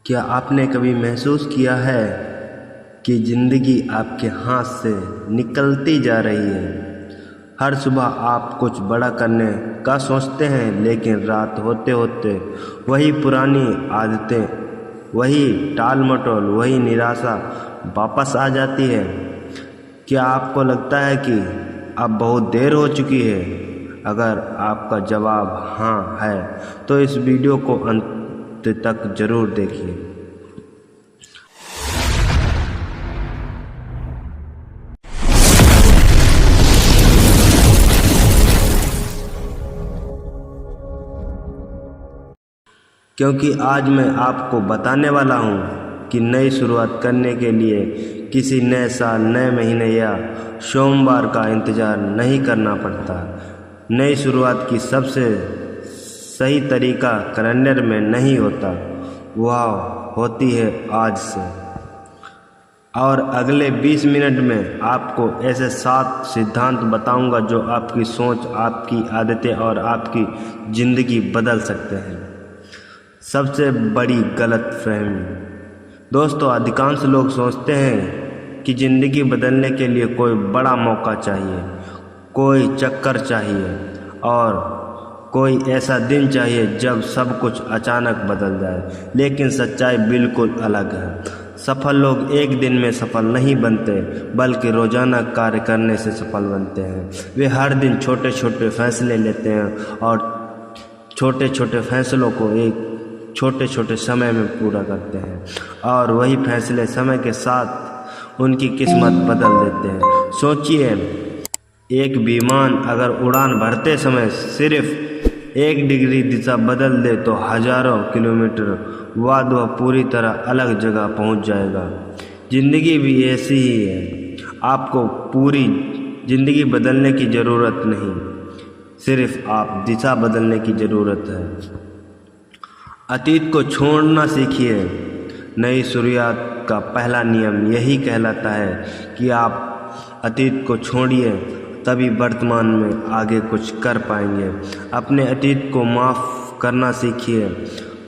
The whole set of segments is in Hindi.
क्या आपने कभी महसूस किया है कि ज़िंदगी आपके हाथ से निकलती जा रही है? हर सुबह आप कुछ बड़ा करने का सोचते हैं, लेकिन रात होते होते वही पुरानी आदतें, वही टाल मटोल, वही निराशा वापस आ जाती है। क्या आपको लगता है कि अब बहुत देर हो चुकी है? अगर आपका जवाब हाँ है तो इस वीडियो को अंत तक ज़रूर देखिए। क्योंकि आज मैं आपको बताने वाला हूँ कि नई शुरुआत करने के लिए किसी नए साल, नए महीने या सोमवार का इंतज़ार नहीं करना पड़ता। नई शुरुआत की सबसे सही तरीका कैलेंडर में नहीं होता, वह होती है आज से। और अगले 20 मिनट में आपको ऐसे 7 सिद्धांत बताऊंगा जो आपकी सोच, आपकी आदतें और आपकी ज़िंदगी बदल सकते हैं। सबसे बड़ी गलतफहमी। दोस्तों, अधिकांश लोग सोचते हैं कि ज़िंदगी बदलने के लिए कोई बड़ा मौका चाहिए, कोई चक्कर चाहिए और कोई ऐसा दिन चाहिए जब सब कुछ अचानक बदल जाए। लेकिन सच्चाई बिल्कुल अलग है। सफल लोग एक दिन में सफल नहीं बनते, बल्कि रोज़ाना कार्य करने से सफल बनते हैं। वे हर दिन छोटे छोटे फैसले लेते हैं और छोटे छोटे फैसलों को एक छोटे छोटे समय में पूरा करते हैं, और वही फैसले समय के साथ उनकी किस्मत बदल देते हैं। सोचिए, एक विमान अगर उड़ान भरते समय सिर्फ 1 डिग्री दिशा बदल दे तो हजारों किलोमीटर बाद वह पूरी तरह अलग जगह पहुंच जाएगा। जिंदगी भी ऐसी ही है। आपको पूरी जिंदगी बदलने की ज़रूरत नहीं, सिर्फ आप दिशा बदलने की ज़रूरत है। अतीत को छोड़ना सीखिए। नई शुरुआत का पहला नियम यही कहलाता है कि आप अतीत को छोड़िए, तभी वर्तमान में आगे कुछ कर पाएंगे। अपने अतीत को माफ़ करना सीखिए।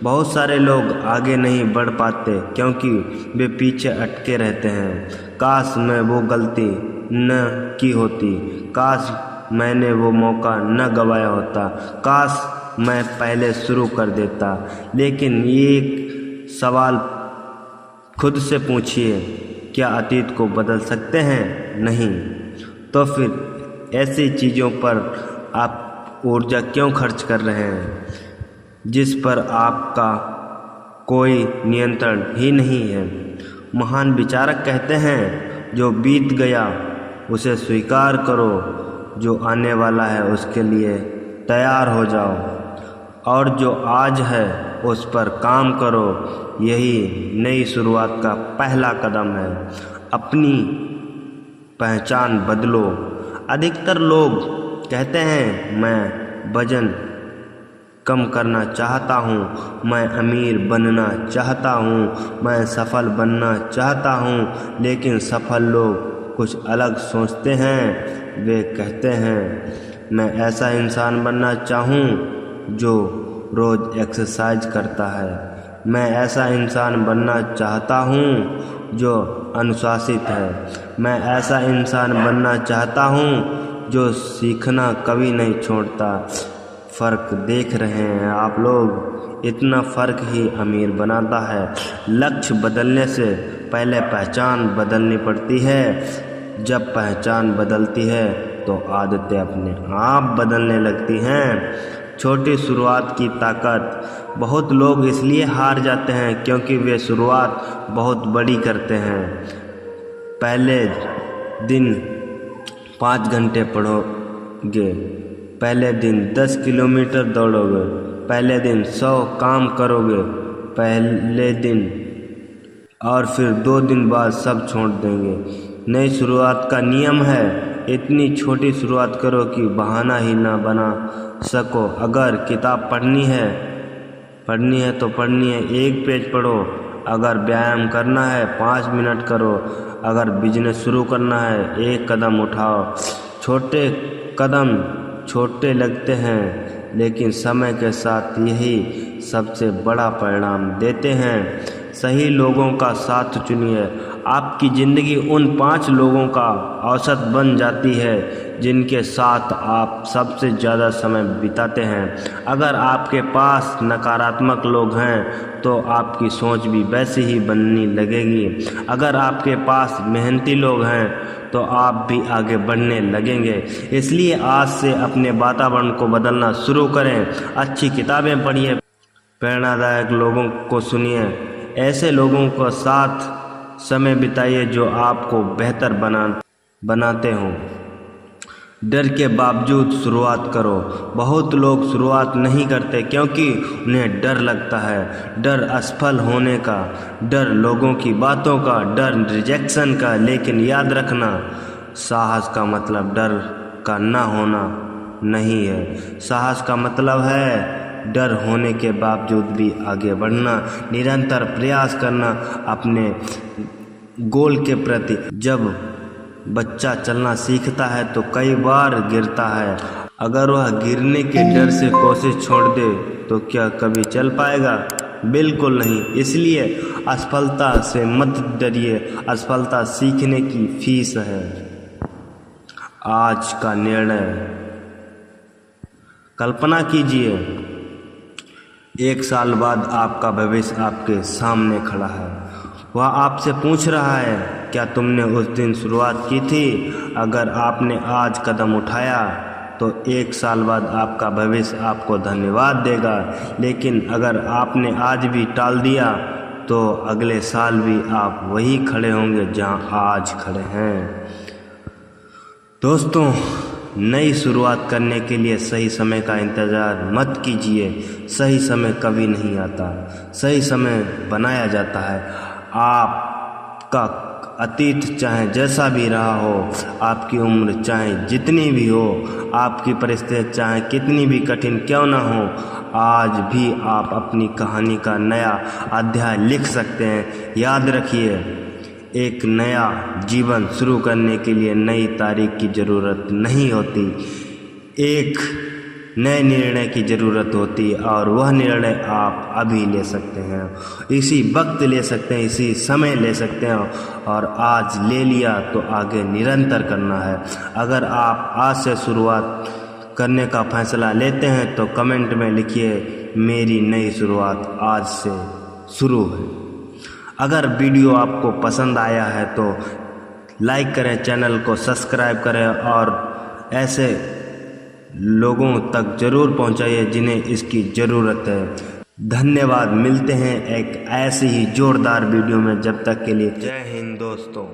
बहुत सारे लोग आगे नहीं बढ़ पाते क्योंकि वे पीछे अटके रहते हैं। काश मैं वो गलती न की होती, काश मैंने वो मौका न गंवाया होता, काश मैं पहले शुरू कर देता। लेकिन एक सवाल खुद से पूछिए, क्या अतीत को बदल सकते हैं? नहीं। तो फिर ऐसी चीज़ों पर आप ऊर्जा क्यों खर्च कर रहे हैं जिस पर आपका कोई नियंत्रण ही नहीं है? महान विचारक कहते हैं, जो बीत गया उसे स्वीकार करो, जो आने वाला है उसके लिए तैयार हो जाओ, और जो आज है उस पर काम करो। यही नई शुरुआत का पहला कदम है। अपनी पहचान बदलो। अधिकतर लोग कहते हैं, मैं वजन कम करना चाहता हूँ, मैं अमीर बनना चाहता हूँ, मैं सफल बनना चाहता हूँ। लेकिन सफल लोग कुछ अलग सोचते हैं। वे कहते हैं, मैं ऐसा इंसान बनना चाहूँ जो रोज़ एक्सरसाइज करता है, मैं ऐसा इंसान बनना चाहता हूँ जो अनुशासित है, मैं ऐसा इंसान बनना चाहता हूँ जो सीखना कभी नहीं छोड़ता। फ़र्क देख रहे हैं आप लोग? इतना फ़र्क ही अमीर बनाता है। लक्ष्य बदलने से पहले पहचान बदलनी पड़ती है। जब पहचान बदलती है तो आदतें अपने आप बदलने लगती हैं। छोटी शुरुआत की ताकत। बहुत लोग इसलिए हार जाते हैं क्योंकि वे शुरुआत बहुत बड़ी करते हैं। पहले दिन 5 घंटे पढ़ोगे, पहले दिन 10 किलोमीटर दौड़ोगे, पहले दिन 100 काम करोगे, पहले दिन, और फिर 2 दिन बाद सब छोड़ देंगे। नई शुरुआत का नियम है, इतनी छोटी शुरुआत करो कि बहाना ही ना बना सको। अगर किताब पढ़नी है तो पढ़नी है, 1 पेज पढ़ो। अगर व्यायाम करना है 5 मिनट करो। अगर बिजनेस शुरू करना है 1 कदम उठाओ। छोटे कदम छोटे लगते हैं, लेकिन समय के साथ यही सबसे बड़ा परिणाम देते हैं। सही लोगों का साथ चुनिए। आपकी ज़िंदगी उन 5 लोगों का औसत बन जाती है जिनके साथ आप सबसे ज़्यादा समय बिताते हैं। अगर आपके पास नकारात्मक लोग हैं तो आपकी सोच भी वैसी ही बनने लगेगी। अगर आपके पास मेहनती लोग हैं तो आप भी आगे बढ़ने लगेंगे। इसलिए आज से अपने वातावरण को बदलना शुरू करें। अच्छी किताबें पढ़िए, प्रेरणादायक लोगों को सुनिए, ऐसे लोगों के साथ समय बिताइए जो आपको बेहतर बनाते हों। डर के बावजूद शुरुआत करो। बहुत लोग शुरुआत नहीं करते क्योंकि उन्हें डर लगता है। डर असफल होने का, डर लोगों की बातों का, डर रिजेक्शन का। लेकिन याद रखना, साहस का मतलब डर का ना होना नहीं है। साहस का मतलब है डर होने के बावजूद भी आगे बढ़ना, निरंतर प्रयास करना अपने गोल के प्रति। जब बच्चा चलना सीखता है तो कई बार गिरता है। अगर वह गिरने के डर से कोशिश छोड़ दे तो क्या कभी चल पाएगा? बिल्कुल नहीं। इसलिए असफलता से मत डरिए, असफलता सीखने की फीस है। आज का निर्णय। कल्पना कीजिए 1 साल बाद आपका भविष्य आपके सामने खड़ा है। वह आपसे पूछ रहा है, क्या तुमने उस दिन शुरुआत की थी? अगर आपने आज कदम उठाया तो 1 साल बाद आपका भविष्य आपको धन्यवाद देगा। लेकिन अगर आपने आज भी टाल दिया तो अगले साल भी आप वही खड़े होंगे जहां आज खड़े हैं। दोस्तों, नई शुरुआत करने के लिए सही समय का इंतज़ार मत कीजिए। सही समय कभी नहीं आता, सही समय बनाया जाता है। आपका अतीत चाहे जैसा भी रहा हो, आपकी उम्र चाहे जितनी भी हो, आपकी परिस्थिति चाहे कितनी भी कठिन क्यों ना हो, आज भी आप अपनी कहानी का नया अध्याय लिख सकते हैं। याद रखिए, एक नया जीवन शुरू करने के लिए नई तारीख की ज़रूरत नहीं होती, एक नए निर्णय की ज़रूरत होती है। और वह निर्णय आप अभी ले सकते हैं, इसी वक्त ले सकते हैं, इसी समय ले सकते हैं। और आज ले लिया तो आगे निरंतर करना है। अगर आप आज से शुरुआत करने का फैसला लेते हैं तो कमेंट में लिखिए, मेरी नई शुरुआत आज से शुरू है। अगर वीडियो आपको पसंद आया है तो लाइक करें, चैनल को सब्सक्राइब करें और ऐसे लोगों तक ज़रूर पहुंचाइए जिन्हें इसकी ज़रूरत है। धन्यवाद। मिलते हैं एक ऐसी ही जोरदार वीडियो में। जब तक के लिए जय हिंद दोस्तों।